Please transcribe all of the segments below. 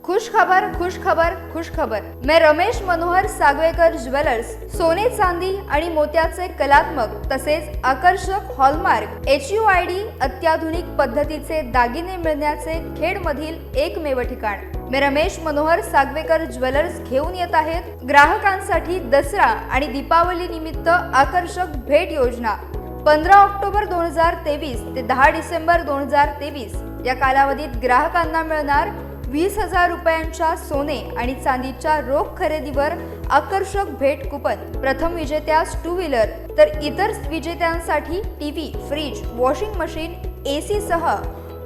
खुश खबर खुश खबर। मैं रमेश मनोहर सागवेकर ज्वेलर्स सोने चांदी आणि मोत्याचे कलात्मक तसेच आकर्षक हॉलमार्क HUID अत्याधुनिक पद्धतीचे दागिने मिळण्याचे खेडमधील एकमेव ठिकाण। मैं रमेश मनोहर सागवेकर ज्वेलर्स घेऊन येत आहेत ग्राहकांसाठी दसरा आणि दीपावली निमित्त आकर्षक भेट योजना। 15 ऑक्टोबर 2023 ते 10 डिसेंबर 2023 या कालावधीत ग्राहकांना मिळणार 20,000 रुपयांच्या सोने आणि चांदीच्या रोख खरेदीवर आकर्षक भेट कुपन। प्रथम विजेत्यास 2 व्हीलर तर इतर विजेत्यांसाठी TV, fridge, washing machine, AC सह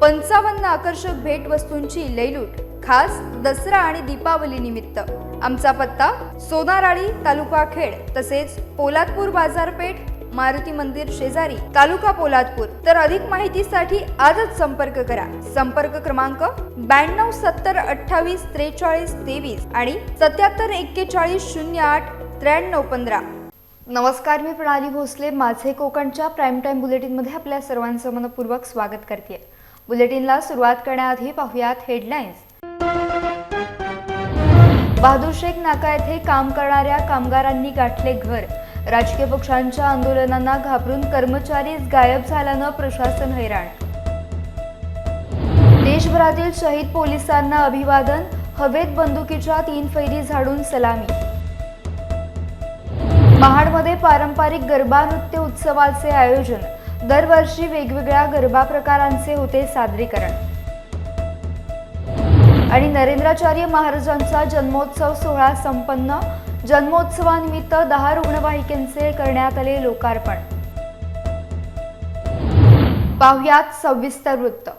55 आकर्षक भेट वस्तूंची लयलूट खास दसरा आणि दीपावली निमित्त। आमचा पत्ता सोनाराळी तालुका खेड तसेच पोलादपूर बाजारपेठ मारुती मंदिर शेजारी तालुका पोलादपूर। तर अधिक माहितीसाठी आजच संपर्क करा। संपर्क क्रमांक 92 70 28 43 23 आणि 77 41 08 93 15। नमस्कार, मी प्रणाली भोसले माझे कोकणच्या प्राइम टाइम बुलेटिन मध्ये आपल्या सर्वांचं मनपूर्वक स्वागत करते। बुलेटिनला सुरुवात करण्याआधी पाहूयात हेडलाईन्स। बहादूर शेख नाका येथे काम करणाऱ्या कामगारांनी गाठले घर। राजकीय पक्षांच्या आंदोलनांना घाबरून कर्मचारीच गायब झाल्यानं प्रशासन हैराण। देशभरातील शहीद पोलिसांना अभिवादन, हवेत बंदुकीच्या 3 फैरी झाडून सलामी। महाडमध्ये पारंपरिक गरबा नृत्य उत्सवाचे आयोजन, दरवर्षी वेगवेगळ्या गरबा प्रकारांचे होते सादरीकरण। आणि नरेंद्राचार्य महाराजांचा जन्मोत्सव सोहळा संपन्न, जन्मोत्सवानिमित्त 10 रुग्णवाहिकांचे करण्यात आले लोकार्पण। पाहुयात सविस्तर वृत्त।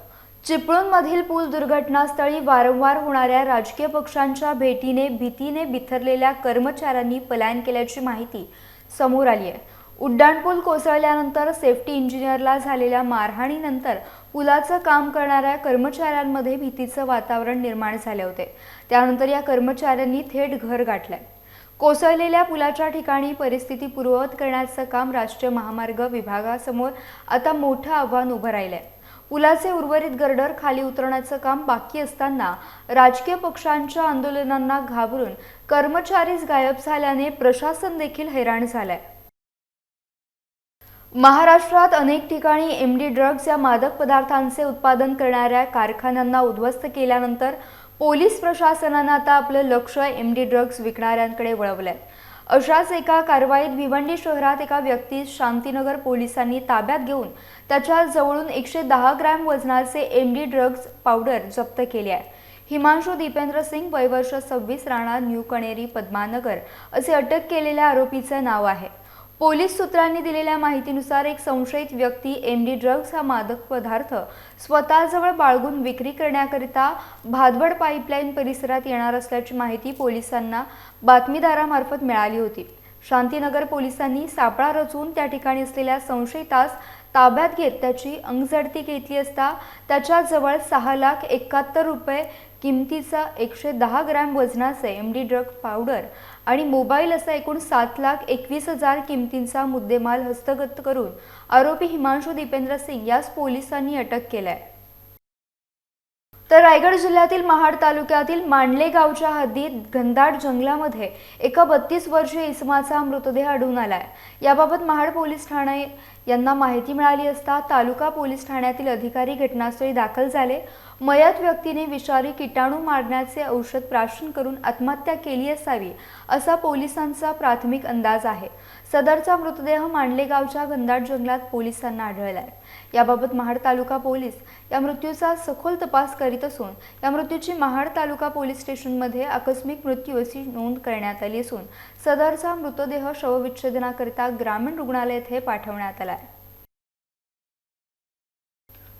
चिपळूणमधील पूल दुर्घटनास्थळी वारंवार होणाऱ्या राजकीय पक्षांच्या भीतीने बिथरलेल्या कर्मचाऱ्यांनी पलायन केल्याची माहिती समोर आली आहे। उड्डाणपूल कोसळल्यानंतर सेफ्टी इंजिनियरला झालेल्या मारहाणीनंतर पुलाचं काम करणाऱ्या कर्मचाऱ्यांमध्ये भीतीचं वातावरण निर्माण झाले होते। त्यानंतर या कर्मचाऱ्यांनी थेट घर गाठलंय। कोसळलेल्या पुलाच्या ठिकाणी परिस्थिती पूर्ववत करण्याचं काम राष्ट्रीय महामार्ग विभागासमोर आता मोठं आव्हान उभं राहिलंय। पुलाचे उर्वरित गर्डर खाली उतरवण्याचं काम बाकी असताना राजकीय पक्षांच्या आंदोलनांना घाबरून कर्मचारीच गायब झाल्याने प्रशासन देखील हैराण झालंय। महाराष्ट्रात अनेक ठिकाणी MD ड्रग्ज या मादक पदार्थांचे उत्पादन करणाऱ्या कारखान्यांना उद्ध्वस्त केल्यानंतर पोलीस प्रशासनाने आता आपलं लक्ष MD ड्रग्ज विकणाऱ्यांकडे वळवलंय। अशाच एका कारवाईत भिवंडी शहरात एका व्यक्तीस शांतीनगर पोलिसांनी ताब्यात घेऊन त्याच्या जवळून 110 ग्रॅम वजनाचे MD ड्रग्ज पावडर जप्त केली आहे। हिमांशु दीपेंद्र सिंग वय वर्ष 26 राहणार न्यू कणेरी पद्मानगर असे अटक केलेल्या आरोपीचे नाव आहे। पोलीस सूत्रांनी दिलेल्या माहितीनुसार एक संशयित व्यक्ती MD ड्रग्ज हा मादक पदार्थ स्वतःजवळ बाळगून विक्री करण्याकरिता भादवड पाईपलाईन परिसरात येणार असल्याची माहिती पोलिसांना बातमीदारामार्फत मिळाली होती। शांतीनगर पोलिसांनी सापळा रचून त्या ठिकाणी असलेल्या संशयितास ताब्यात घेत त्याची अंगझडती घेतली असता त्याच्याजवळ 6,71,00,000 रुपये किमतीचा 110 ग्रॅम वजनाचे MD ड्रग पावडर आणि मोबाईल असा एकूण 7,21,000 किमतींचा मुद्देमाल हस्तगत करून आरोपी हिमांशु दीपेंद्र सिंग यास पोलिसांनी अटक केलाय। तर रायगड जिल्ह्यातील महाड तालुक्यातील मांडले गावच्या हद्दीत घनदाट जंगलामध्ये एका 32 वर्षीय इसमाचा मृतदेह आढळून आलाय। याबाबत महाड पोलीस ठाणे यांना माहिती मिळाली असता तालुका पोलीस ठाण्यातील अधिकारी घटनास्थळी दाखल झाले। मयत व्यक्तीने विषारी किटाणू मारण्याचे औषध प्राशन करून आत्महत्या केली असावी असा पोलिसांचा प्राथमिक अंदाज आहे। सदरचा मृतदेह मांडले गावच्या घनदाट जंगलात पोलिसांना आढळलाय। याबाबत महाड तालुका पोलीस या मृत्यूचा सखोल तपास करीत असून या मृत्यूची महाड तालुका पोलीस स्टेशनमध्ये आकस्मिक मृत्यू अशी नोंद करण्यात आली असून सदरचा मृतदेह शवविच्छेदनाकरिता ग्रामीण रुग्णालय येथे पाठवण्यात आला आहे।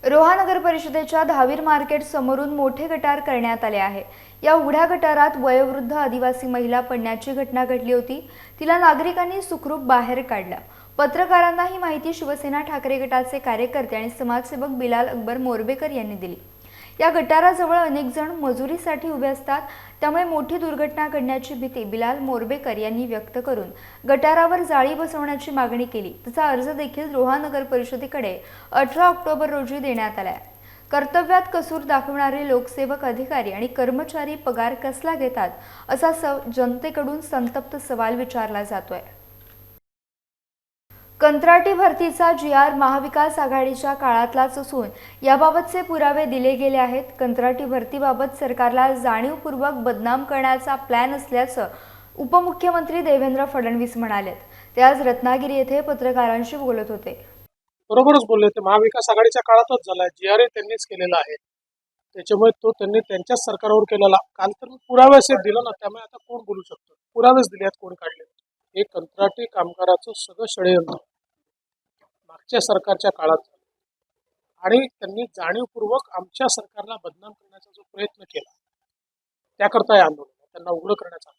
रोहा नगर परिषदेच्या दहावीर मार्केट समोरून मोठे गटार करण्यात आले आहे। या उघड्या गटारात वयोवृद्ध आदिवासी महिला पडण्याची घटना घडली होती। तिला नागरिकांनी सुखरूप बाहेर काढलं। पत्रकारांना ही माहिती शिवसेना ठाकरे गटाचे कार्यकर्ते आणि समाजसेवक बिलाल अकबर मोरबेकर यांनी दिली। या गटाराजवळ अनेक जण मजुरीसाठी उभे असतात, त्यामुळे मोठी दुर्घटना घडण्याची भीती बिलाल मोरबेकर यांनी व्यक्त करून गटारावर जाळी बसवण्याची मागणी केली। त्याचा अर्ज देखील रोहा नगर परिषदेकडे 18 ऑक्टोबर रोजी देण्यात आला। कर्तव्यात कसूर दाखवणारे लोकसेवक अधिकारी आणि कर्मचारी पगार कसला घेतात असा जनतेकडून संतप्त सवाल विचारला जातोय। कंत्राटी भरतीचा GR महाविकास आघाडीच्या काळातलाच असून याबाबतचे पुरावे दिले गेले आहेत। कंत्राटी भरतीबाबत सरकारला जाणीवपूर्वक बदनाम करण्याचा प्लॅन असल्याचं उपमुख्यमंत्री देवेंद्र फडणवीस म्हणालेत। ते आज रत्नागिरी येथे पत्रकारांशी बोलत होते। बरोबरच बोलले ते महाविकास आघाडीच्या काळातच झालाय। GR त्यांनीच केलेला आहे, त्याच्यामुळे तो त्यांनी त्यांच्याच सरकारवर केलेला। काल तर मी पुरावे असे दिलं ना, त्यामुळे आता कोण बोलू शकतो? पुरावेच दिले आहेत, कोण काढले? हे कंत्राटी कामगाराचं सगळं षडयंत्र मागच्या सरकारच्या काळात झालं आणि त्यांनी जाणीवपूर्वक आमच्या सरकारला बदनाम करण्याचा जो प्रयत्न केला, त्याकरता हे आंदोलन त्यांना उघड करण्याचा।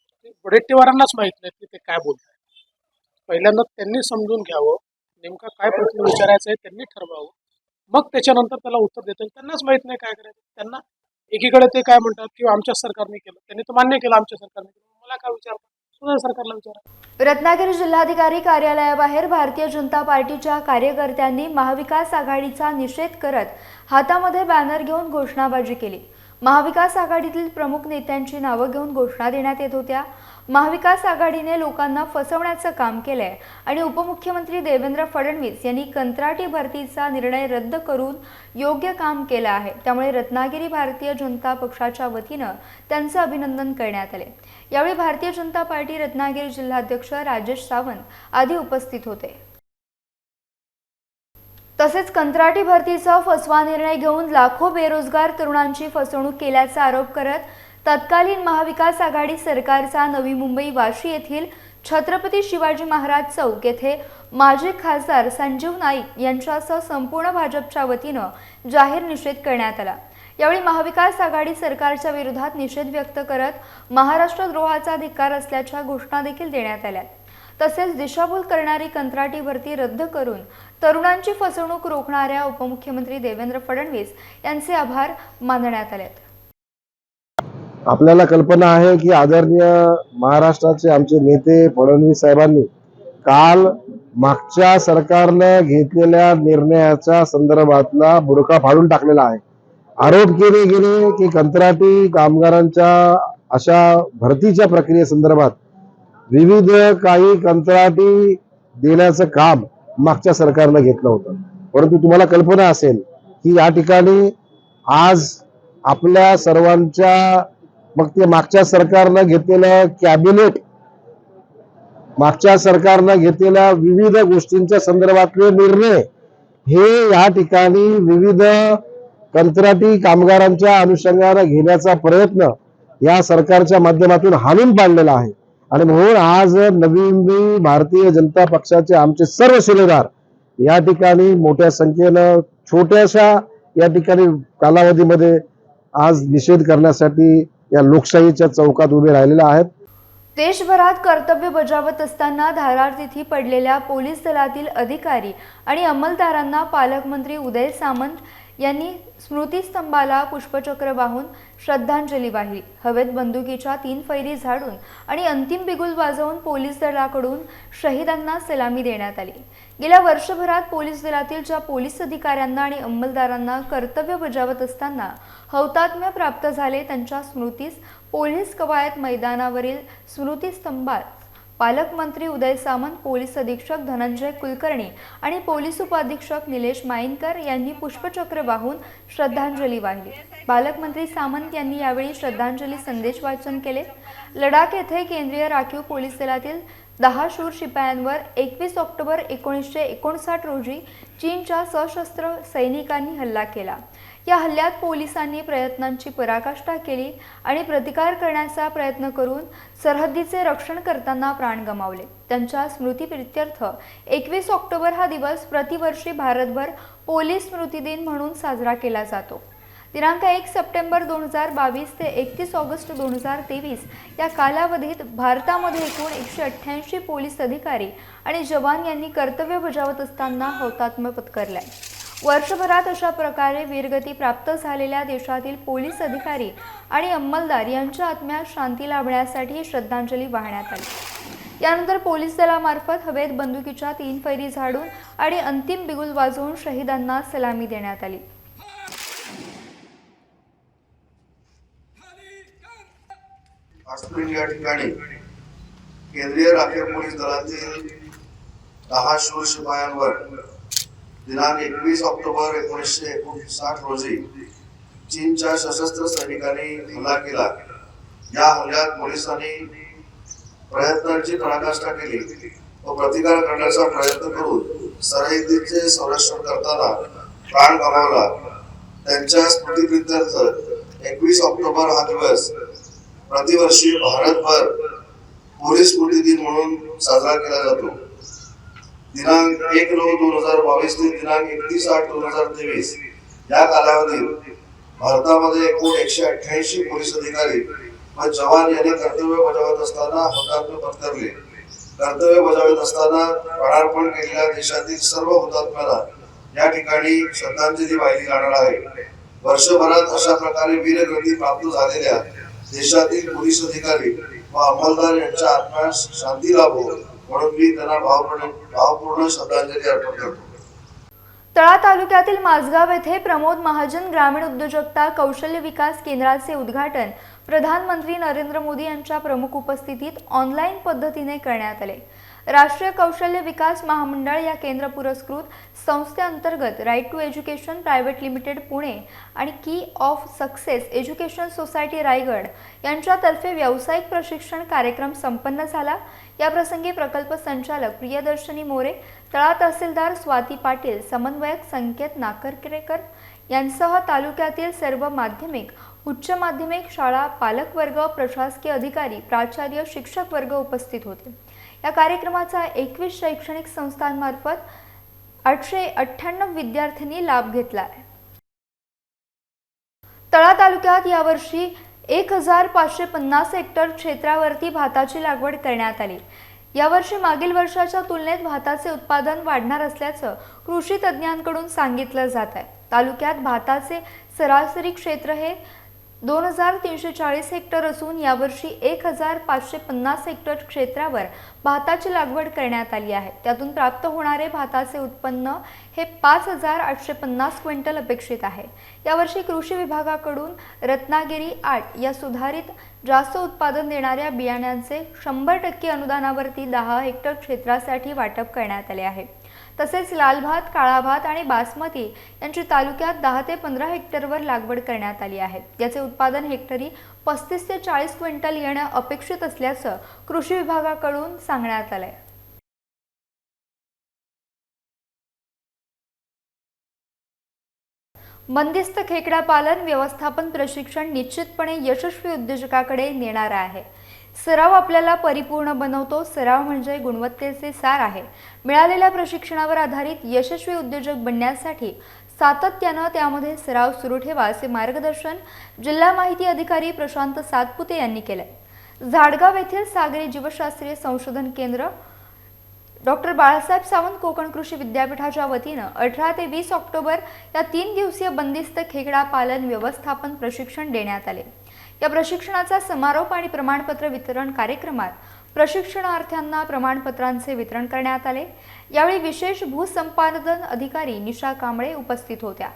वडेट्टीवारांनाच माहित नाही की ते काय बोलत आहेत। पहिल्यांदा त्यांनी समजून घ्यावं, नेमका काय प्रश्न विचारायचा आहे त्यांनी ठरवावं, मग त्याच्यानंतर त्याला उत्तर देता येईल। त्यांनाच माहित नाही काय करायचं। त्यांना एकीकडे ते काय म्हणतात की आमच्या सरकारने केलं, त्यांनी तर मान्य केलं आमच्या सरकारने केलं, मला काय विचारतात? सुद्धा सरकारला विचारा। रत्नागिरी जिल्हाधिकारी कार्यालयाबाहेर भारतीय जनता पार्टीच्या कार्यकर्त्यांनी महाविकास आघाडीचा निषेध करत हातामध्ये बॅनर घेऊन घोषणाबाजी केली। महाविकास आघाडीतील प्रमुख नेत्यांची नावं घेऊन घोषणा देण्यात येत होत्या। महाविकास आघाडीने लोकांना फसवण्याचं काम केलंय आणि उपमुख्यमंत्री देवेंद्र फडणवीस यांनी कंत्राटी भरतीचा निर्णय रद्द करून योग्य काम केलं आहे। त्यामुळे रत्नागिरी भारतीय जनता पक्षाच्या वतीनं त्यांचं अभिनंदन करण्यात आले। यावेळी भारतीय जनता पार्टी रत्नागिरी जिल्हाध्यक्ष राजेश सावंत आदी उपस्थित होते। तसेच कंत्राटी भरतीचा फसवा निर्णय घेऊन लाखो बेरोजगार तरुणांची फसवणूक केल्याचा आरोप करत तत्कालीन महाविकास आघाडी सरकारचा नवी मुंबई वाशी येथील छत्रपती शिवाजी महाराज चौक येथे माजी खासदार संजीव नाईक यांच्यासह संपूर्ण भाजपच्या वतीनं जाहीर निषेध करण्यात आला। यावेळी महाविकास आघाडी सरकारच्या विरोधात निषेध व्यक्त करत महाराष्ट्र द्रोहाचा धिक्कार असल्याच्या घोषणा देखील देण्यात आल्या। तसेच दिशाभूल करणारी कंत्राटी भरती रद्द करून तरुणांची फसवणूक रोखणाऱ्या उपमुख्यमंत्री देवेंद्र फडणवीस यांचे आभार मानण्यात आले। आपल्याला कल्पना आहे की आदरणीय महाराष्ट्राचे आमचे नेते फडणवीस साहेबांनी काल मागच्या सरकारने घेतलेल्या निर्णयाच्या संदर्भातला बुरखा फाडून टाकलेला आहे। आरोप केले गेले की कंत्राटी कामगारांच्या अशा भरतीच्या प्रक्रियेसंदर्भात विविध काही कंत्राटी देण्याचं काम मागच्या सरकारने घेतलं होतं। परंतु तुम्हाला कल्पना असेल की या ठिकाणी आज आपल्या सर्वांच्या मग ते मागच्या सरकारने घेतलेलं कॅबिनेट, मागच्या सरकारने घेतलेल्या विविध गोष्टींच्या संदर्भातले निर्णय हे या ठिकाणी विविध कंत्राटी कामगारांच्या अनुषंगाने घेण्याचा प्रयत्न या सरकारच्या माध्यमातून हाणून पाडलेला आहे। आणि म्हणून आज नवी मुंबई भारतीय जनता पक्षाचे आमचे सर्व शिलेदार या ठिकाणी मोठ्या संख्येनं छोट्याशा या ठिकाणी कालावधीमध्ये आज निषेध करण्यासाठी या लोकशाहीच्या चौकात उभे राहिलेले आहेत। देशभरात कर्तव्य बजावत असताना धारातीर्थी पडलेल्या पोलीस दलातील अधिकारी आणि अंमलदारांना पालकमंत्री उदय सामंत यांनी स्मृतिस्तंभाला पुष्पचक्र वाहून श्रद्धांजली वाहिली। हवेत बंदुकीच्या 3 फैरी झाडून आणि अंतिम बिगुल वाजवून पोलीस दलाकडून शहीदांना सलामी देण्यात आली। गेल्या वर्षभरात पोलीस दलातील ज्या पोलीस अधिकाऱ्यांना आणि अंमलदारांना कर्तव्य बजावत असताना हौतात्म्य प्राप्त झाले त्यांच्या स्मृतीस पोलीस कवायत मैदानावरील स्मृतिस्तंभात पालकमंत्री उदय सामंत, पोलीस अधीक्षक धनंजय कुलकर्णी आणि पोलीस उपाधीक्षक निलेश माईनकर यांनी पुष्पचक्र वाहून श्रद्धांजली वाहिली। पालकमंत्री सामंत यांनी यावेळी श्रद्धांजली संदेश वाचन केले। लडाख येथे केंद्रीय राखीव पोलीस दलातील 10 शूर शिपायांवर 21 ऑक्टोबर 1959 रोजी चीनच्या सशस्त्र सैनिकांनी हल्ला केला। या हल्ल्यात पोलिसांनी प्रयत्नांची पराकाष्ठा केली आणि प्रतिकार करण्याचा प्रयत्न करून सरहद्दीचे रक्षण करताना प्राण गमावले। त्यांच्या स्मृतीप्रित्यर्थ 21 ऑक्टोबर हा दिवस प्रतिवर्षी भारतभर पोलीस स्मृती दिन म्हणून साजरा केला जातो। दिनांक 1 सप्टेंबर 2022 ते 31 ऑगस्ट 2023 या कालावधीत भारतामध्ये एकूण 188 पोलीस अधिकारी आणि जवान यांनी कर्तव्य बजावत असताना हौतात्म्य पत्करले। वर्षभरात अशा प्रकारे वीरगती प्राप्त झालेल्या देशातील पोलीस अधिकारी आणि अंमलदार यांच्या आत्म्यात शांती लाभण्यासाठी श्रद्धांजली वाहण्यात आली। यानंतर पोलीस दलामार्फत हवेत बंदुकीच्या 3 फैरी झाडून आणि अंतिम बिगुल वाजवून शहीदांना सलामी देण्यात आली। हॉस्पिटल या ठिकाणी केंद्रीय राखीव पोलीस दलातील 10 शूर शिपायांवर दिनांक 21 ऑक्टोबर 1959 रोजी चीनच्या सशस्त्र सैनिकांनी हल्ला केला। या हल्ल्यात पोलिसांनी प्रयत्नांची पराकाष्ठा केली व प्रतिकार करण्याचा प्रयत्न करून सरहद्दीचे संरक्षण करताना प्राण गमावला। त्यांच्या स्मृतिप्रीत्यर्थ 21 ऑक्टोबर हा दिवस प्रतिवर्षी भारतभर पोलीस स्मृती दिन म्हणून साजरा केला जातो। दिनांक 1/9/2022 ते दिनांक 31/8/2023 या कालावधीत भारतामध्ये एकूण 188 पोलीस अधिकारी व जवान यांनी कर्तव्य बजावत असताना हुतात्मे पत्करले। कर्तव्य बजावत असताना प्राणार्पण केलेल्या देशातील सर्व हुतात्म्यांना या ठिकाणी श्रद्धांजली वाहिली जाणार आहे। वर्षभरात अशा प्रकारे वीरगती प्राप्त झालेल्या देशातील पोलीस अधिकारी व अंमलदार यांच्या आत्म्यास शांती लाभो म्हणून मी त्यांना भावपूर्ण श्रद्धांजली अर्पण करतो। तळा तालुक्यातील माझगाव येथे प्रमोद महाजन ग्रामीण उद्योजकता कौशल्य विकास केंद्राचे उद्घाटन प्रधानमंत्री नरेंद्र मोदी यांच्या प्रमुख उपस्थितीत ऑनलाईन पद्धतीने करण्यात आले। राष्ट्रीय कौशल्य विकास महामंडळ या केंद्र पुरस्कृत संस्थेअंतर्गत right to education private limited Pune आणि key of success education society Raigad यांच्यातर्फे व्यावसायिक प्रशिक्षण कार्यक्रम संपन्न झाला। या प्रसंगी प्रकल्प संचालक प्रियदर्शनी मोरे, तळा तहसीलदार स्वाती पाटील, समन्वयक संकेत नाकर्केकर यांसह तालुक्यातील सर्व माध्यमिक, उच्च माध्यमिक शाळा, पालकवर्ग, प्रशासकीय अधिकारी, प्राचार्य, शिक्षक वर्ग उपस्थित होते। या कार्यक्रमाचा 21 शैक्षणिक संस्थांमार्फत 898 विद्यार्थ्यांनी लाभ घेतला आहे। तळा तालुक्यात यावर्षी 1550 हेक्टर क्षेत्रावरती भाताची लागवड करण्यात आली। यावर्षी मागील वर्षाच्या तुलनेत भाताचे उत्पादन वाढणार असल्याचं कृषी तज्ज्ञांकडून सांगितलं जात आहे। तालुक्यात भाताचे सरासरी क्षेत्र हे 2340 हेक्टर असून यावर्षी 1550 हेक्टर क्षेत्रावर भाताची लागवड करण्यात आली आहे। त्यातून प्राप्त होणारे भाताचे उत्पन्न हे 5850 क्विंटल अपेक्षित आहे। यावर्षी कृषी विभागाकडून रत्नागिरी 8 या सुधारित जास्त उत्पादन देणाऱ्या बियाण्यांचे 100% अनुदानावरती 10 हेक्टर क्षेत्रासाठी वाटप करण्यात आले आहे। तसेच लाल भात, काळा भात आणि बासमती यांची तालुक्यात 10 ते 15 हेक्टरवर लागवड करण्यात आली आहे। याचे उत्पादन हेक्टरी 35 ते 40 क्विंटल येणे अपेक्षित असल्याचं कृषी विभागाकडून सांगण्यात आलंय। बंदिस्त खेकडा पालन व्यवस्थापन प्रशिक्षण निश्चितपणे यशस्वी उद्योजकाकडे नेणार आहे। सराव आपल्याला परिपूर्ण बनवतो। सराव म्हणजे गुणवत्तेचे सार आहे। मिळालेल्या प्रशिक्षणावर आधारित यशस्वी उद्योजक बनण्यासाठी सातत्याने त्यामध्ये सराव सुरू ठेवा असे मार्गदर्शन जिल्हा माहिती अधिकारी प्रशांत सातपुते यांनी केले। झाडगाव येथील सागरी जीवशास्त्रीय संशोधन केंद्र डॉक्टर बाळासाहेब सावंत कोकण कृषी विद्यापीठाच्या वतीनं 18 ते 20 ऑक्टोबर या 3 दिवसीय बंदिस्त खेकडा पालन व्यवस्थापन प्रशिक्षण देण्यात आले। या प्रशिक्षणाचा समारोप आणि प्रमाणपत्र वितरण कार्यक्रमात प्रशिक्षणार्थ्यांना प्रमाणपत्रांचे वितरण करण्यात आले। यावेळी विशेष भूसंपादन अधिकारी निशा कांबळे उपस्थित होत्या।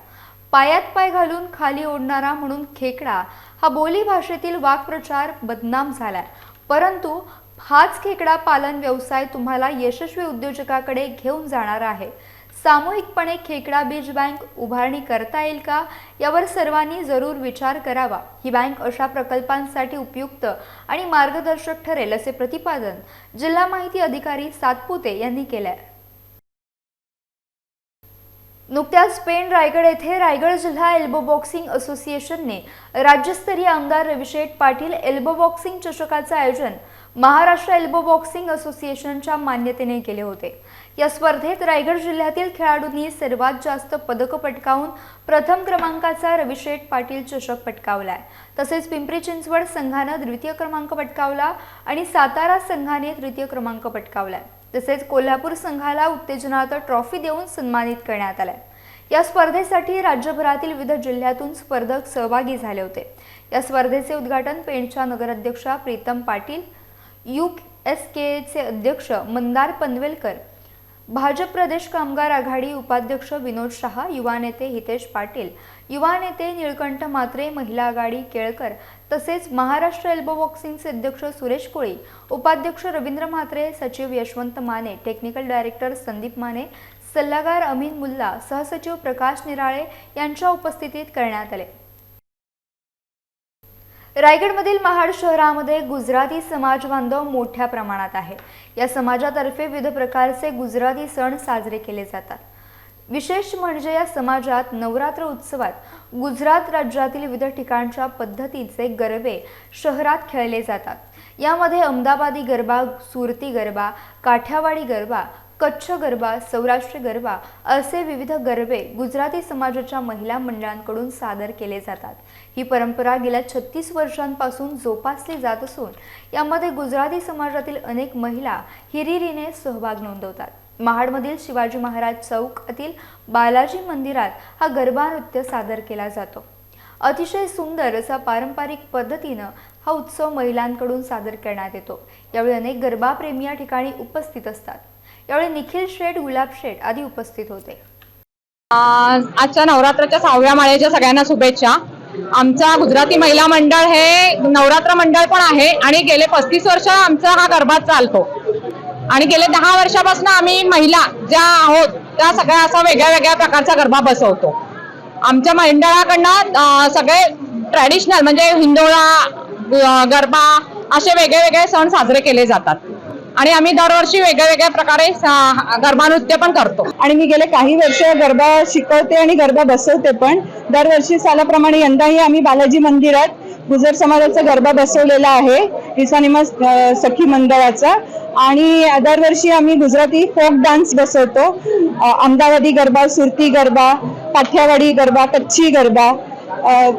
पायात पाय घालून खाली ओढणारा म्हणून खेकडा हा बोली भाषेतील वाक्प्रचार बदनाम झालाय, परंतु हाच खेकडा पालन व्यवसाय तुम्हाला यशस्वी उद्योजकाकडे घेऊन जाणार आहे। सामूहिकपणे खेकडा बीज बँक उभारणी करता येईल का यावर सर्वांनी जरूर विचार करावा। ही बँक अशा प्रकल्पांसाठी उपयुक्त आणि मार्गदर्शक ठरेल असे प्रतिपादन जिल्हा माहिती अधिकारी सातपुते यांनी केले। नुकत्याच पेण रायगड येथे रायगड जिल्हा एल्बो बॉक्सिंग असोसिएशनने राज्यस्तरीय आमदार रविशेठ पाटील एल्बो बॉक्सिंग चषकाचे आयोजन महाराष्ट्र एल्बो बॉक्सिंग असोसिएशनच्या मान्यतेने केले होते। या स्पर्धेत रायगड जिल्ह्यातील खेळाडूंनी सर्वात जास्त पदक पटकावून प्रथम क्रमांकाचा रविशेठ पाटील चषक पटकावलाय। तसेच पिंपरी चिंचवड संघाने द्वितीय क्रमांक पटकावला आणि सातारा संघाने तृतीय क्रमांक पटकावलाय। तसेच कोल्हापूर संघाला उत्तेजनार्थ ट्रॉफी देऊन सन्मानित करण्यात आले। या स्पर्धेसाठी राज्यभरातील विविध जिल्ह्यातून स्पर्धक सहभागी झाले होते। या स्पर्धेचे उद्घाटन पेणच्या नगराध्यक्षा प्रीतम पाटील, USKचे अध्यक्ष मंदार पनवेलकर, भाजप प्रदेश कामगार आघाडी उपाध्यक्ष विनोद शहा, युवा नेते हितेश पाटील, युवा नेते निळकंठ मात्रे, महिला आघाडी केळकर, तसेच महाराष्ट्र एल्बो बॉक्सिंगचे अध्यक्ष सुरेश कोळी, उपाध्यक्ष रवींद्र म्हात्रे, सचिव यशवंत माने, टेक्निकल डायरेक्टर संदीप माने, सल्लागार अमीन मुल्ला, सहसचिव प्रकाश निराळे यांच्या उपस्थितीत करण्यात आले। रायगडमधील महाड शहरामध्ये गुजराती समाज बांधव मोठ्या प्रमाणात आहे। या समाजातर्फे विविध प्रकारचे गुजराती सण साजरे केले जातात। विशेष म्हणजे या समाजात नवरात्र उत्सवात गुजरात राज्यातील विविध ठिकाणच्या पद्धतीचे गरबे शहरात खेळले जातात। यामध्ये अहमदाबादी गरबा, सुरती गरबा, काठियावाडी गरबा, कच्छ गरबा, सौराष्ट्री गरबा असे विविध गरबे गुजराती समाजाच्या महिला मंडळांकडून सादर केले जातात। ही परंपरा गेल्या 36 वर्षांपासून जोपासली जात असून यामध्ये गुजराती समाजातील अनेक महिला हिरिरीने सहभाग नोंदवतात। महाडमधील शिवाजी महाराज चौक येथील बालाजी मंदिरात हा गरबा नृत्य सादर केला जातो। अतिशय सुंदर असा पारंपरिक पद्धतीने हा उत्सव महिलांकडून सादर करण्यात येतो। यावेळी अनेक गरबा प्रेमी या ठिकाणी उपस्थित असतात। यावेळी निखिल शेठ, गुलाब शेठ आदी उपस्थित होते। आजच्या नवरात्राच्या 6व्या माळेच्या सगळ्यांना शुभेच्छा। आमचा गुजराती महिला मंडळ हे नवरात्र मंडळ पण आहे आणि गेले 35 वर्ष आमचा हा गरबा चालतो आणि गेले 10 वर्षापासून आम्ही महिला ज्या आहोत त्या सगळ्या असा वेगळ्या प्रकारचा गरबा बसवतो। आमच्या मंडळाकडनं सगळे ट्रॅडिशनल म्हणजे हिंदोळा, गरबा असे वेगळे सण साजरे केले जातात आणि आम्ही दरवर्षी वेगळ्या प्रकारे गरबा नृत्य पण करतो। आणि मी गेले काही वर्ष गरबा शिकवते आणि गरबा बसवते पण। दरवर्षी सालाप्रमाणे यंदाही आम्ही बालाजी मंदिरात गुजर समाजाचा गरबा बसवलेला आहे, इसानिमा सखी मंडळाचा। आणि दरवर्षी आम्ही गुजराती फोक डान्स बसवतो, अहमदाबादी गरबा, सुरती गरबा, काठियावाडी गरबा, कच्छी गरबा,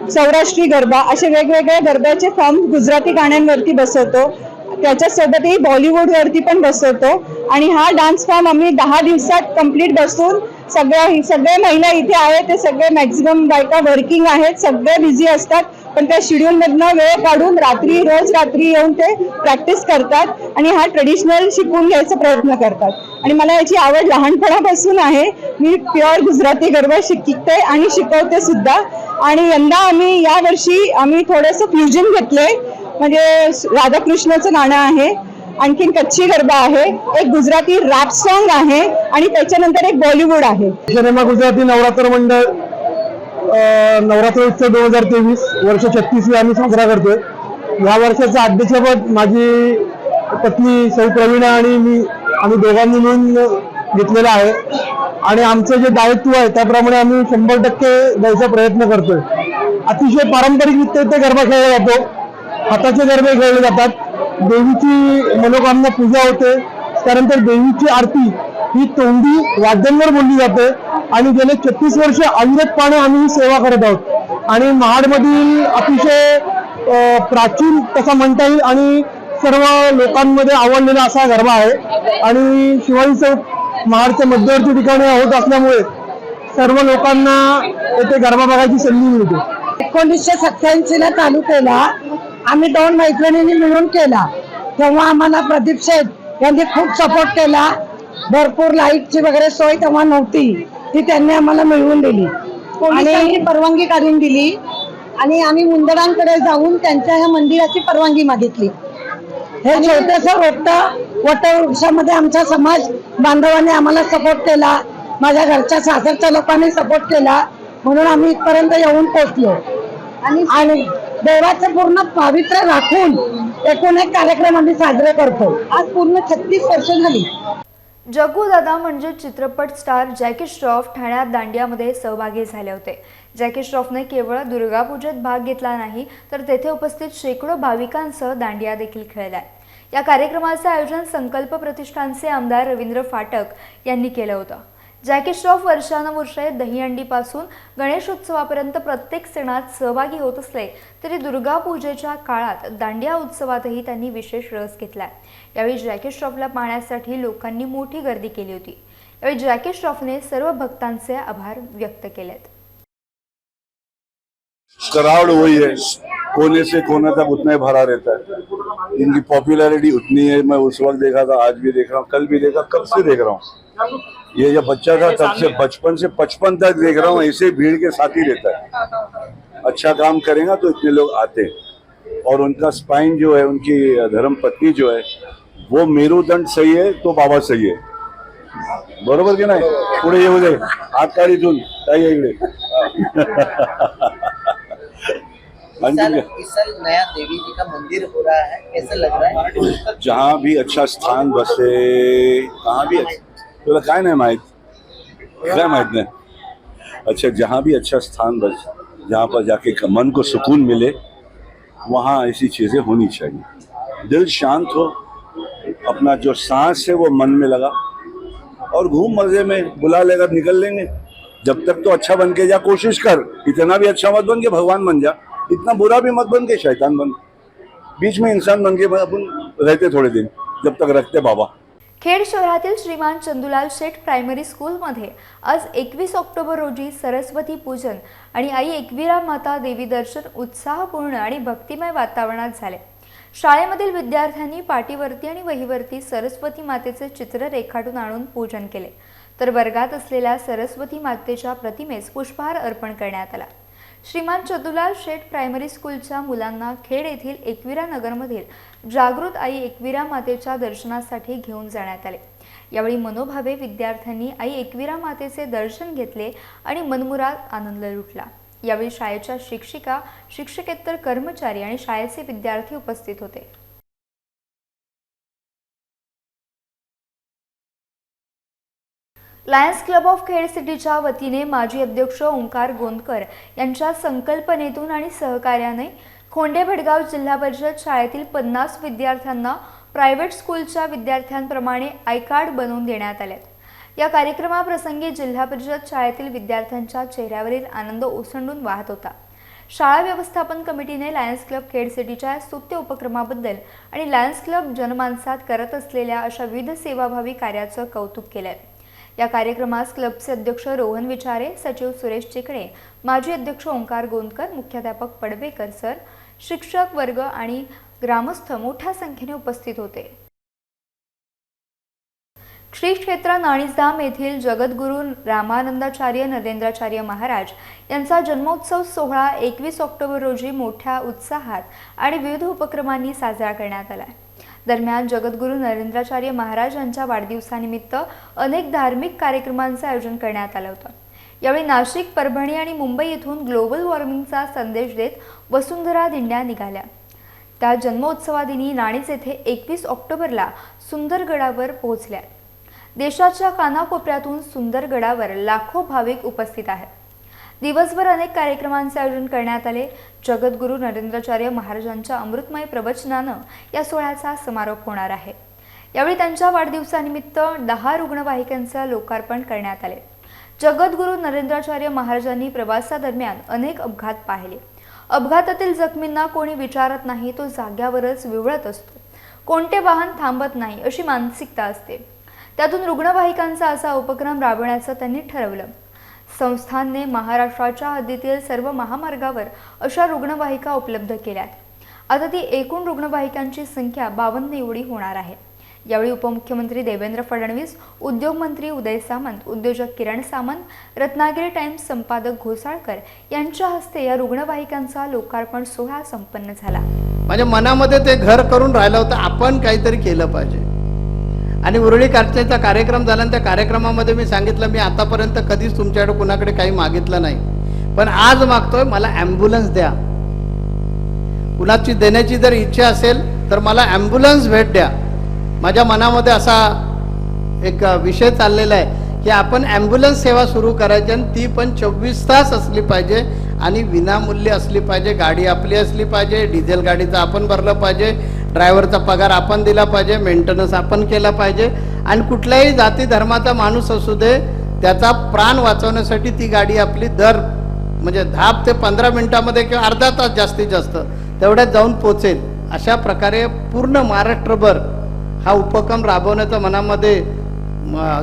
सौराष्ट्री गरबा असे वेगवेगळे गरब्याचे फॉर्म गुजराती गाण्यांवरती बसवतो। त्याच्यासोबतही बॉलिवूडवरती पण बसवतो आणि हा डान्स फॉर्म आम्ही 10 दिवसात कंप्लीट बसवून सगळे महिला इथे आहेत, ते सगळे मॅक्झिमम बायका वर्किंग आहेत, सगळे बिझी असतात पण त्या शेड्यूलमधनं वेळ काढून रोज रात्री येऊन ते प्रॅक्टिस करतात आणि हा ट्रेडिशनल शिकून घ्यायचा प्रयत्न करतात। आणि मला याची आवड लहानपणापासून आहे। मी प्युअर गुजराती गरबा शिकते आणि शिकवते सुद्धा। आणि यंदा यावर्षी आम्ही थोडंसं फ्युजन घेतलंय, म्हणजे राधाकृष्णाचं गाणं आहे, आणखीन कच्छी गरबा आहे, एक गुजराती रॅप सॉन्ग आहे आणि त्याच्यानंतर एक बॉलिवूड आहे। सिनेमा गुजराती नवरात्र मंडळ नवरात्र उत्सव 2023 वर्ष 36वी आम्ही साजरा करतोय। या वर्षाचं अध्यक्षपद माझी पत्नी सौ प्रवीणा आणि आम्ही दोघांनी मिळून घेतलेलं आहे आणि आमचं जे दायित्व आहे त्याप्रमाणे आम्ही 100% द्यायचा प्रयत्न करतोय। अतिशय पारंपरिकरित्या ते गरबा खेळला जातो, हाताचे गरबे खेळले जातात, देवीची मनोकामना पूजा होते, त्यानंतर देवीची आरती ही तोंडी वाद्यांवर बोलली जाते आणि गेले 36 वर्ष अविरतपणे आम्ही सेवा करत आहोत। आणि महाडमधील अतिशय प्राचीन तसा म्हणता येईल आणि सर्व लोकांमध्ये आवडलेला असा गरबा आहे आणि शिवाजी चौक महाडच्या मध्यवर्ती ठिकाणी होत असल्यामुळे सर्व लोकांना येथे गरबा बघायची संधी मिळते। 1987 ला चालू केला, आम्ही 2 मैत्रिणींनी मिळून केला। तेव्हा आम्हाला प्रदीप शेठ यांनी खूप सपोर्ट केला। भरपूर लाईटची वगैरे सोय तेव्हा नव्हती, ती त्यांनी आम्हाला मिळवून दिली आणि परवानगी काढून दिली आणि आम्ही मुंदडांकडे जाऊन त्यांच्या ह्या मंदिराची परवानगी मागितली। हे छोटंसं वटवृक्षामध्ये आमचा समाज बांधवांनी आम्हाला सपोर्ट केला, माझ्या घरच्या सासरच्या लोकांनी सपोर्ट केला, म्हणून आम्ही इथपर्यंत येऊन पोहोचलो आणि देवाचं पूर्ण पावित्र्य राखून एकूण एक कार्यक्रम आम्ही साजरे करतो। आज पूर्ण 36 वर्ष झाली। जग्गू दादा म्हणजे चित्रपट स्टार जॅकी श्रॉफ ठाण्यात दांडियामध्ये सहभागी झाले होते। जॅकी श्रॉफने केवळ दुर्गापूजेत भाग घेतला नाही तर तेथे उपस्थित शेकडो भाविकांसह दांडिया देखील खेळलाय। या कार्यक्रमाचे आयोजन संकल्प प्रतिष्ठानचे आमदार रवींद्र फाटक यांनी केलं होतं। जॅकी श्रॉफ वर्षानुवर्षे दहीहंडीपासून गणेशोत्सवापर्यंत प्रत्येक सणात सहभागी होत असले तरी दुर्गा पूजेच्या काळात दांडिया उत्सवातही त्यांनी विशेष रस घेतलाय। यावेळी जॅकी श्रॉफला पाहण्यासाठी लोकांनी मोठी गर्दी केली होती। यावेळी जॅकी श्रॉफने सर्व भक्तांचे आभार व्यक्त केलेत। क्राउड वही है, कोने से कोने तक उतना ही भरा रहता है। इनकी पॉपुलैरिटी उतनी है। मैं उस वक्त देखा था, आज भी देख रहा हूँ, कल भी देखा, कब से देख रहा हूँ। ये जब बच्चा था तब से बचपन से 55 तक देख रहा हूँ, ऐसे भीड़ के साथ ही रहता है। अच्छा काम करेगा तो इतने लोग आते हैं। और उनका स्पाइन जो है, उनकी धर्म पत्नी जो है, वो मेरुदंड सही है तो बाबा सही है. बरोबर की नाही? पुढे येऊ दे, हात काढी इथून, काही इकडे. इस साल नया देवी जी का मंदिर हो रहा है, कैसा लग रहा है? जहाँ भी अच्छा स्थान बसे, कहाँ भी तुला काय नाही माहित, काय माहित नाही. अच्छा, जहाँ भी अच्छा स्थान बस, जहाँ पर जाके मन को सुकून मिले, वहाँ ऐसी चीजें होनी चाहिए. दिल शांत हो, अपना जो सांस है वो मन में लगा और घूम मजे में, बुला लेगा निकल लेंगे. जब तक तो अच्छा बन के जा, कोशिश कर. इतना भी अच्छा मत बन के भगवान बन जा, इतना बुरा भी मत बन के शैतान बन. बीच में इंसान बन के अपन रहते थोड़े दिन, जब तक रखते बाबा. खेड शहरातील श्रीमान चंदूलाल शेठ प्रायमरी स्कूलमध्ये आज 21 ऑक्टोबर रोजी सरस्वती पूजन आणि आई एकविरा माता देवी दर्शन उत्साहपूर्ण आणि भक्तिमय वातावरणात झाले. शाळेमधील विद्यार्थ्यांनी पाटीवरती आणि वहीवरती सरस्वती मातेचे चित्र रेखाटून आणून पूजन केले, तर वर्गात असलेल्या सरस्वती मातेच्या प्रतिमेस पुष्पहार अर्पण करण्यात आला. श्रीमान चंदूलाल शेठ प्रायमरी स्कूलच्या मुलांना खेड येथील एकविरा नगरमधील जागृत आई एकविरा मातेच्या दर्शनासाठी घेऊन जाण्यात आले. यावेळी मनोभावे विद्यार्थ्यांनी आई एकविरा मातेचे दर्शन घेतले आणि मनमुराद आनंद लुटला. यावेळी शाळेच्या शिक्षिका, शिक्षकेतर कर्मचारी आणि शाळेचे विद्यार्थी उपस्थित होते. लायन्स क्लब ऑफ खेड सिटीच्या वतीने माजी अध्यक्ष ओंकार गोंदकर यांच्या संकल्पनेतून आणि सहकार्याने खोंडे भडगाव जिल्हा परिषद शाळेतील 50 विद्यार्थ्यांना प्रायव्हेट स्कूलच्या विद्यार्थ्यांप्रमाणे आय कार्ड बनवून देण्यात आले. या कार्यक्रमाप्रसंगी जिल्हा परिषद शाळेतील विद्यार्थ्यांच्या चेहऱ्यावरील आनंद ओसंडून वाहत होता. शाळा व्यवस्थापन कमिटीने लायन्स क्लब खेड सिटीच्या स्तुत्य उपक्रमाबद्दल आणि लायन्स क्लब जनमानसात करत असलेल्या अशा विविध सेवाभावी कार्याचं कौतुक केलंय. या कार्यक्रमास क्लबचे अध्यक्ष रोहन विचारे, सचिव सुरेश चिकणे, माजी अध्यक्ष ओंकार गोंदकर, मुख्याध्यापक पडवेकर सर, शिक्षक वर्ग आणि ग्रामस्थ मोठ्या संख्येने उपस्थित होते. श्री क्षेत्र नाणीजधाम येथील जगद्गुरू रामानंदाचार्य नरेंद्राचार्य महाराज यांचा जन्मोत्सव सोहळा 21 ऑक्टोबर रोजी मोठ्या उत्साहात आणि विविध उपक्रमांनी साजरा करण्यात आला. दरम्यान जगद्गुरू नरेंद्राचार्य महाराज यांच्या वाढदिवसानिमित्त अनेक धार्मिक कार्यक्रमांचे आयोजन करण्यात आले होते. यावेळी नाशिक, परभणी आणि मुंबई येथून ग्लोबल वॉर्मिंगचा संदेश देत वसुंधरा दिंड्या निघाल्या. त्या जन्मोत्सवादिनी नाणीज येथे 21 ऑक्टोबरला सुंदरगडावर पोहोचल्या. देशाच्या कानाकोपऱ्यातून सुंदरगडावर लाखो भाविक उपस्थित आहेत. दिवसभर अनेक कार्यक्रमांचे आयोजन करण्यात आले. जगद्गुरू नरेंद्राचार्य महाराजांच्या अमृतमय प्रवचनानं या सोहळ्याचा समारोप होणार आहे. यावेळी त्यांच्या वाढदिवसानिमित्त 10 रुग्णवाहिकांचे लोकार्पण करण्यात आले. जगद्गुरू नरेंद्राचार्य महाराजांनी प्रवासादरम्यान अनेक अपघात पाहिले. अपघातातील जखमींना कोणी विचारत नाही, तो जाग्यावरच विवळत असतो. कोणते वाहन थांबत नाही अशी मानसिकता असते. त्यातून रुग्णवाहिकांचा असा उपक्रम राबवण्याचं त्यांनी ठरवलं. संस्थानने महाराष्ट्राच्या हद्दीतील सर्व महामार्गावर अशा रुग्णवाहिका उपलब्ध केल्यात. आता ती एकूण रुग्णवाहिकांची संख्या 52 एवढी होणार आहे. यावेळी उपमुख्यमंत्री देवेंद्र फडणवीस, उद्योगमंत्री उदय सामंत, उद्योजक किरण सामंत, रत्नागिरी टाइम्स संपादक घोसाळकर यांच्या हस्ते या रुग्णवाहिकांचा लोकार्पण सोहळा संपन्न झाला. माझ्या मनामध्ये ते घर करून राहिलं होतं, आपण काहीतरी केलं पाहिजे. आणि उरळी कार्चेचा कार्यक्रम झाला आणि त्या कार्यक्रमामध्ये मी सांगितलं, मी आतापर्यंत कधीच तुमच्याकडे कुणाकडे काही मागितलं नाही, पण आज मागतोय मला ॲम्ब्युलन्स द्या. कुणाची देण्याची जर इच्छा असेल तर मला ॲम्ब्युलन्स भेट द्या. माझ्या मनामध्ये असा एक विषय चाललेला आहे की आपण ॲम्ब्युलन्स सेवा सुरू करायची आणि ती पण 24 तास असली पाहिजे आणि विनामूल्य असली पाहिजे. गाडी आपली असली पाहिजे, डिझेल गाडीचं आपण भरलं पाहिजे, ड्रायव्हरचा पगार आपण दिला पाहिजे, मेंटेनन्स आपण केला पाहिजे. आणि कुठल्याही जाती धर्माचा माणूस असू दे, त्याचा प्राण वाचवण्यासाठी ती गाडी आपली दर म्हणजे 10 ते 15 मिनिटामध्ये किंवा अर्धा तास जास्तीत जास्त तेवढ्यात जाऊन पोचेल. अशा प्रकारे पूर्ण महाराष्ट्रभर हा उपक्रम राबवण्याचा मनामध्ये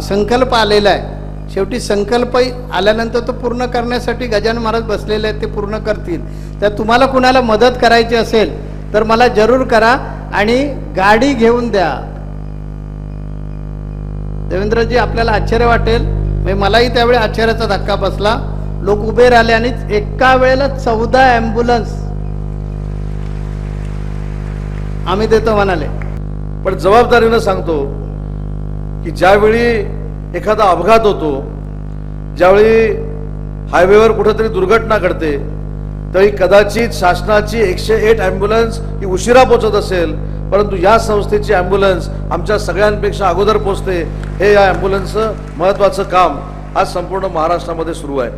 संकल्प आलेला आहे. शेवटी संकल्प आल्यानंतर तो पूर्ण करण्यासाठी गजानन महाराज बसलेले आहेत, ते पूर्ण करतील. तर तुम्हाला कुणाला मदत करायची असेल तर मला जरूर करा आणि गाडी घेऊन द्या. देवेंद्रजी, आपल्याला आश्चर्य वाटेल, मलाही त्यावेळी आश्चर्याचा धक्का बसला. लोक उभे राहिले आणि एका वेळेला 14 ॲम्ब्युलन्स आम्ही देतो म्हणाले. पण जबाबदारीनं सांगतो की ज्यावेळी एखादा अपघात होतो, ज्यावेळी हायवेवर कुठेतरी दुर्घटना घडते, तरी कदाचित शासनाची 108 ॲम्ब्युलन्स ही उशिरा पोहोचत असेल, परंतु या संस्थेची ॲम्ब्युलन्स आमच्या सगळ्यांपेक्षा अगोदर पोहोचते. हे या ॲम्ब्युलन्सचं महत्त्वाचं काम आज संपूर्ण महाराष्ट्रामध्ये सुरू आहे.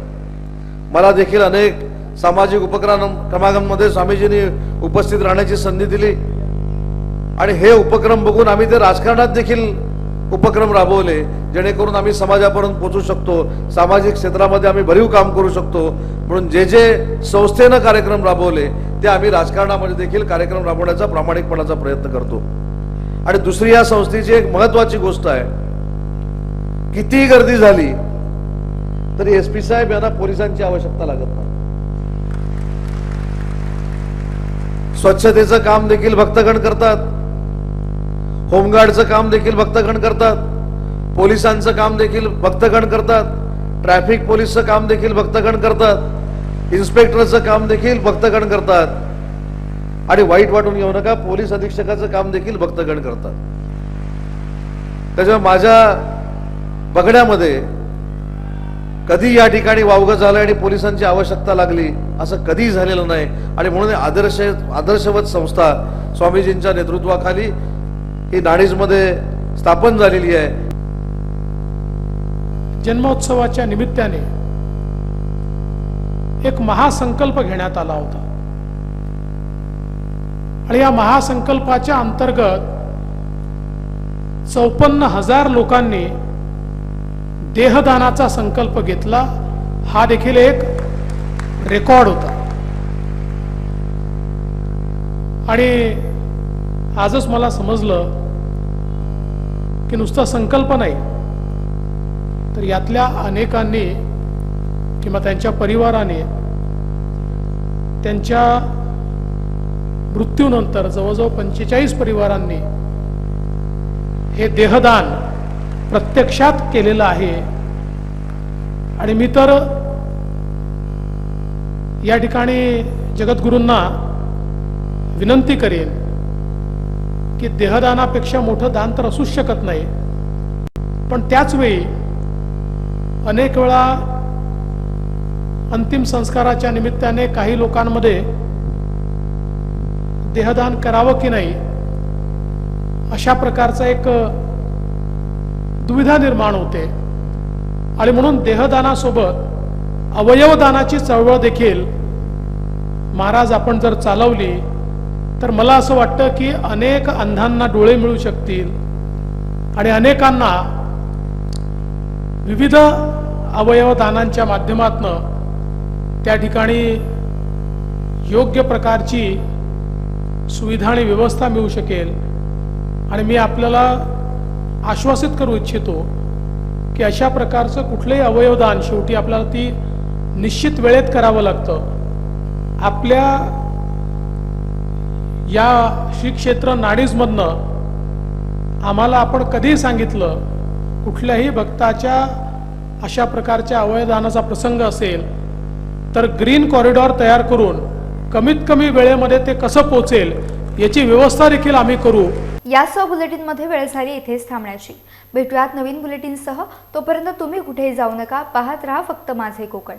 मला देखील अनेक सामाजिक उपक्रमांमध्ये स्वामीजींनी उपस्थित राहण्याची संधी दिली आणि हे उपक्रम बघून आम्ही ते राजकारणात देखील उपक्रम राबवले, जेणेकरून आम्ही समाजापर्यंत पोहोचू शकतो, सामाजिक क्षेत्रामध्ये आम्ही भरीव काम करू शकतो. म्हणून जे जे संस्थेनं कार्यक्रम राबवले ते आम्ही राजकारणामध्ये देखील कार्यक्रम राबवण्याचा प्रामाणिकपणाचा प्रयत्न करतो. आणि दुसरी या संस्थेची एक महत्वाची गोष्ट आहे, कितीही गर्दी झाली तरी SP साहेब यांना पोलिसांची आवश्यकता लागत नाही. स्वच्छतेचं काम देखील भक्तगण करतात, होमगार्डचं काम देखील भक्तगण करतात, पोलिसांचं काम देखील भक्तगण करतात, ट्रॅफिक पोलीसचं काम देखील भक्तगण करतात, इन्स्पेक्टरचं काम देखील भक्तगण करतात आणि वाईट वाटून घेऊ नका, पोलीस अधीक्षकाचं काम देखील भक्तगण करतात. त्याच्यामुळे माझ्या बघण्यामध्ये कधी या ठिकाणी वावगं झालं आणि पोलिसांची आवश्यकता लागली असं कधीही झालेलं नाही. आणि म्हणून आदर्शवत संस्था स्वामीजींच्या नेतृत्वाखाली ही नाणीजमध्ये स्थापन झालेली आहे. जन्मोत्सवाच्या निमित्ताने एक महासंकल्प घेण्यात आला होता आणि या महासंकल्पाच्या अंतर्गत 54,000 लोकांनी देहदानाचा संकल्प घेतला. हा देखील एक रेकॉर्ड होता आणि आजच मला समजलं की नुसता संकल्प नाही, तर यातल्या अनेकांनी किंवा त्यांच्या परिवाराने त्यांच्या मृत्यूनंतर जवळजवळ 45 परिवारांनी हे देहदान प्रत्यक्षात केलेलं आहे. आणि मी तर या ठिकाणी जगद्गुरूंना विनंती करेन की देहदानापेक्षा मोठं दान तर असूच शकत नाही, पण त्याच वेळी अनेक वेळा अंतिम संस्काराच्या निमित्ताने काही लोकांमध्ये देहदान करावं की नाही अशा प्रकारचा एक दुविधा निर्माण होते. आणि म्हणून देहदानासोबत अवयवदानाची चळवळ देखील महाराज आपण जर चालवली तर मला असं वाटतं की अनेक अंधांना डोळे मिळू शकतील आणि अनेकांना विविध अवयवदानांच्या माध्यमातून त्या ठिकाणी योग्य प्रकारची सुविधा आणि व्यवस्था मिळू शकेल. आणि मी आपल्याला आश्वासित करू इच्छितो की अशा प्रकारचं कुठलंही अवयवदान शेवटी आपल्याला ती निश्चित वेळेत करावं लागतं. आपल्या या श्री क्षेत्र नाडीजमधनं आम्हाला आपण कधीही सांगितलं कुठल्याही भक्ताच्या अशा प्रकारच्या अवयवदानाचा प्रसंग असेल तर ग्रीन कॉरिडॉर तयार करून कमीत कमी वेळेमध्ये ते कसं पोहोचेल याची व्यवस्था देखील आम्ही करू. यासह बुलेटिनमध्ये वेळ झाली इथेच थांबण्याची. भेटूयात नवीन बुलेटिनसह. तोपर्यंत तुम्ही कुठेही जाऊ नका. पाहत रहा फक्त माझे कोकण.